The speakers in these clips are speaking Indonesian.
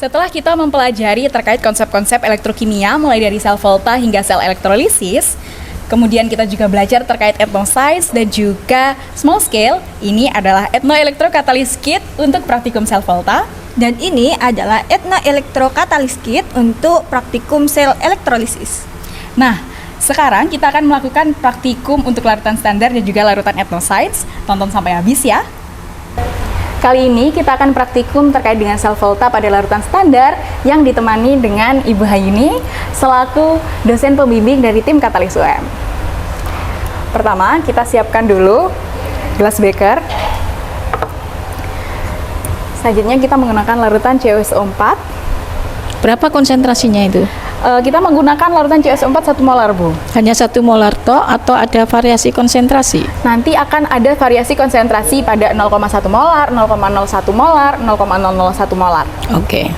Setelah kita mempelajari terkait konsep-konsep elektrokimia mulai dari sel volta hingga sel elektrolisis, kemudian kita juga belajar terkait ethnosize dan juga small scale. Ini adalah ethnoelektrokatalis kit untuk praktikum sel volta. Dan ini adalah ethnoelektrokatalis kit untuk praktikum sel elektrolisis. Nah, sekarang kita akan melakukan praktikum untuk larutan standar dan juga larutan ethnosize. Tonton sampai habis ya. Kali ini kita akan praktikum terkait dengan sel volta pada larutan standar yang ditemani dengan Ibu Hayuni selaku dosen pembimbing dari tim Katalis UM. Pertama, kita siapkan dulu gelas beker. Selanjutnya kita menggunakan larutan CuSO4. Berapa konsentrasinya itu? Kita menggunakan larutan CuSO4 1 molar, Bu. Hanya 1 molar toh atau ada variasi konsentrasi? Nanti akan ada variasi konsentrasi pada 0,1 molar, 0,01 molar, 0,001 molar. Oke.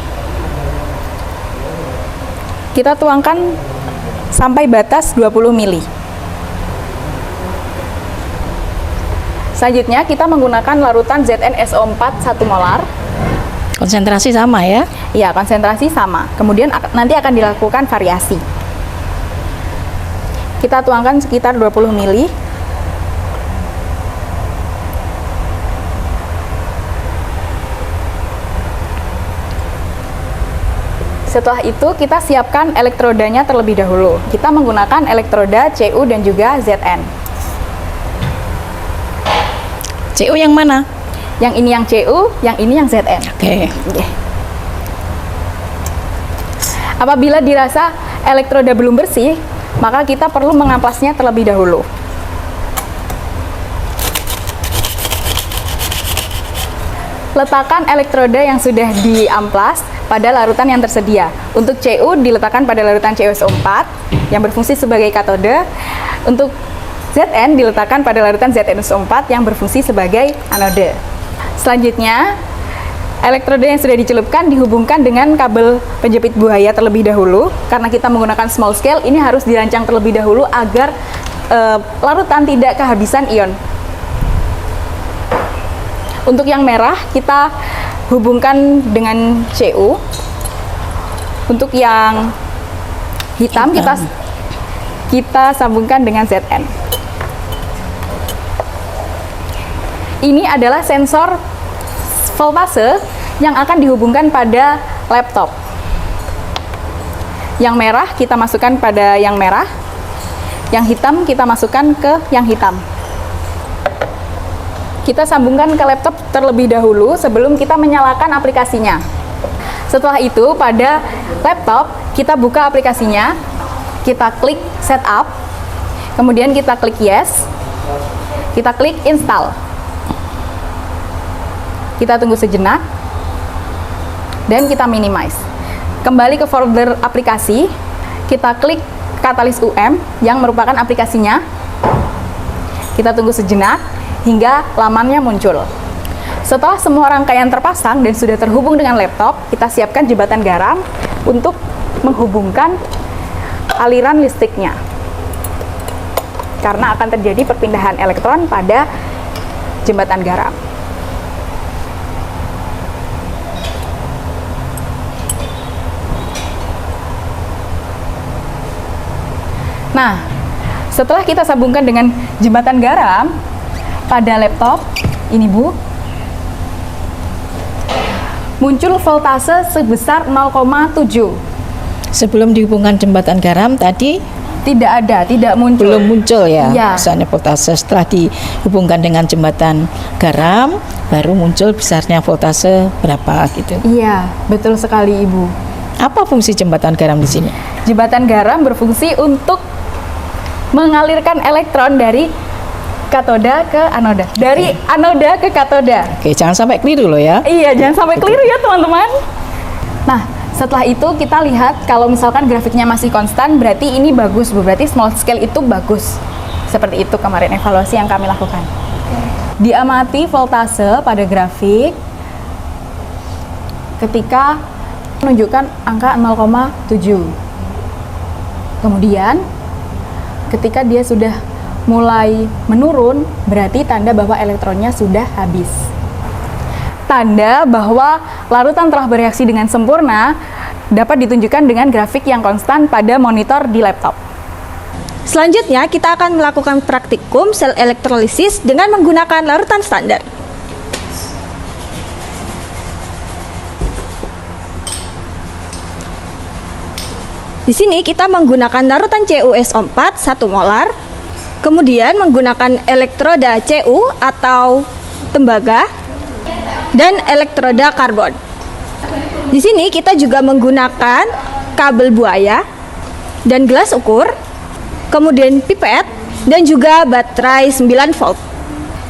Kita tuangkan sampai batas 20 mili. Selanjutnya kita menggunakan larutan ZnSO4 1 molar. Konsentrasi sama ya? Iya, konsentrasi sama. Kemudian nanti akan dilakukan variasi. Kita tuangkan sekitar 20 mili. Setelah itu kita siapkan elektrodanya terlebih dahulu. Kita menggunakan elektroda Cu dan juga Zn. Cu yang mana? Yang ini yang Cu, yang ini yang Zn. Oke. Apabila dirasa elektroda belum bersih, maka kita perlu mengamplasnya terlebih dahulu. Letakkan elektroda yang sudah diamplas pada larutan yang tersedia. Untuk Cu diletakkan pada larutan CuSO4 yang berfungsi sebagai katode. Untuk Zn diletakkan pada larutan ZnSO4 yang berfungsi sebagai anode. Selanjutnya, elektroda yang sudah dicelupkan dihubungkan dengan kabel penjepit buaya terlebih dahulu. Karena kita menggunakan small scale, ini harus dirancang terlebih dahulu agar larutan tidak kehabisan ion. Untuk yang merah, kita hubungkan dengan Cu. Untuk yang hitam, kita sambungkan dengan Zn. Ini adalah sensor voltase yang akan dihubungkan pada laptop. Yang merah kita masukkan pada yang merah, yang hitam kita masukkan ke yang hitam. Kita sambungkan ke laptop terlebih dahulu sebelum kita menyalakan aplikasinya. Setelah itu pada laptop kita buka aplikasinya, kita klik setup, kemudian kita klik yes, kita klik install. Kita tunggu sejenak dan kita minimize. Kembali ke folder aplikasi, kita klik Katalis UM yang merupakan aplikasinya. Kita tunggu sejenak hingga lamannya muncul. Setelah semua rangkaian terpasang dan sudah terhubung dengan laptop, kita siapkan jembatan garam untuk menghubungkan aliran listriknya. Karena akan terjadi perpindahan elektron pada jembatan garam. Nah, setelah kita sambungkan dengan jembatan garam pada laptop, ini Bu, muncul voltase sebesar 0,7. Sebelum dihubungkan jembatan garam tadi Tidak ada, tidak muncul. Belum muncul ya, Iya. besarnya voltase. Setelah dihubungkan dengan jembatan garam, baru muncul besarnya voltase berapa gitu. Iya, betul sekali Ibu. Apa fungsi jembatan garam di sini? Jembatan garam berfungsi untuk mengalirkan elektron dari katoda ke anoda. Dari anoda ke katoda. Oke, jangan sampai keliru loh ya. Iya, jangan sampai keliru ya teman-teman. Nah, setelah itu kita lihat kalau misalkan grafiknya masih konstan, berarti ini bagus, Bu. Berarti small scale itu bagus. Seperti itu kemarin evaluasi yang kami lakukan. Diamati voltase pada grafik ketika menunjukkan angka 0,7. Kemudian ketika dia sudah mulai menurun, berarti tanda bahwa elektronnya sudah habis. Tanda bahwa larutan telah bereaksi dengan sempurna dapat ditunjukkan dengan grafik yang konstan pada monitor di laptop. Selanjutnya, kita akan melakukan praktikum sel elektrolisis dengan menggunakan larutan standar. Di sini kita menggunakan larutan CuSO4 1 molar, kemudian menggunakan elektroda Cu atau tembaga, dan elektroda karbon. Di sini kita juga menggunakan kabel buaya dan gelas ukur, kemudian pipet dan juga baterai 9 volt.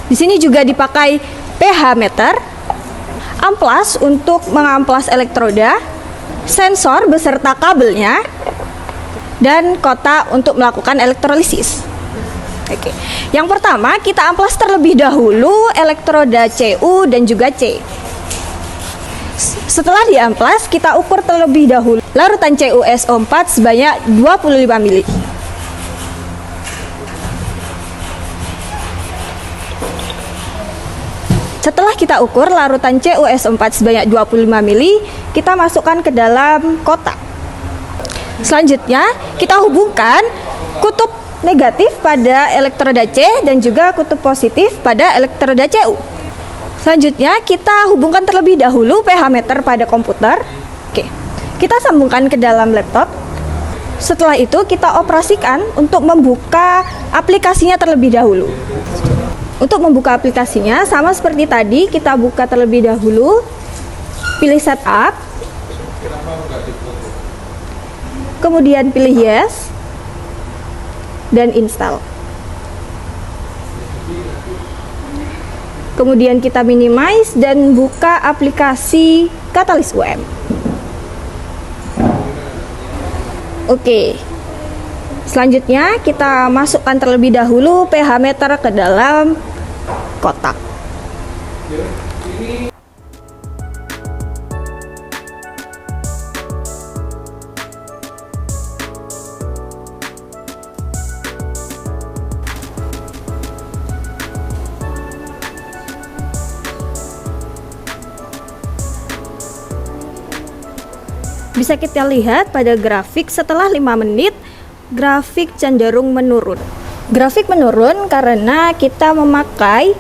Di sini juga dipakai pH meter, amplas untuk mengamplas elektroda, sensor beserta kabelnya, dan kotak untuk melakukan elektrolisis. Oke. Yang pertama, kita amplas terlebih dahulu elektroda Cu dan juga C. Setelah diamplas, kita ukur terlebih dahulu larutan CuSO4 sebanyak 25 mili. Setelah kita ukur larutan CuSO4 sebanyak 25 mili, kita masukkan ke dalam kotak. Selanjutnya, kita hubungkan kutub negatif pada elektroda C dan juga kutub positif pada elektroda Cu. Selanjutnya, kita hubungkan terlebih dahulu pH meter pada komputer. Oke, kita sambungkan ke dalam laptop. Setelah itu, kita operasikan untuk membuka aplikasinya terlebih dahulu. Untuk membuka aplikasinya, sama seperti tadi, kita buka terlebih dahulu, pilih setup, kemudian pilih yes, dan install. Kemudian kita minimize dan buka aplikasi Katalis UM. Oke. Selanjutnya kita masukkan terlebih dahulu pH meter ke dalam kotak. Bisa kita lihat pada grafik setelah 5 menit, grafik cenderung menurun. Grafik menurun karena kita memakai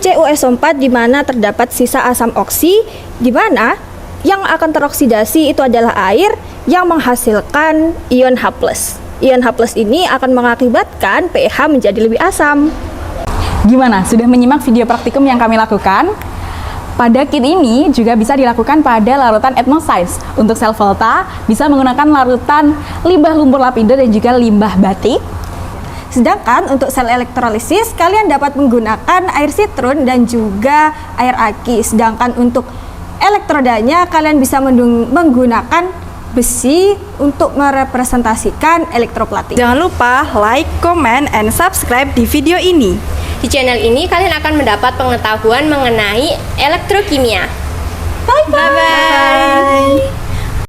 CuSO4 di mana terdapat sisa asam oksi, di mana yang akan teroksidasi itu adalah air yang menghasilkan ion H+. Ion H+ ini akan mengakibatkan pH menjadi lebih asam. Gimana? Sudah menyimak video praktikum yang kami lakukan? Pada kit ini juga bisa dilakukan pada larutan Atmoscience. Untuk sel volta bisa menggunakan larutan limbah lumpur lapindo dan juga limbah batik. Sedangkan untuk sel elektrolisis kalian dapat menggunakan air sitrun dan juga air aki. Sedangkan untuk elektrodanya kalian bisa menggunakan besi untuk merepresentasikan elektroplating. Jangan lupa like, comment, and subscribe di video ini. Di channel ini kalian akan mendapat pengetahuan mengenai elektrokimia. Bye-bye.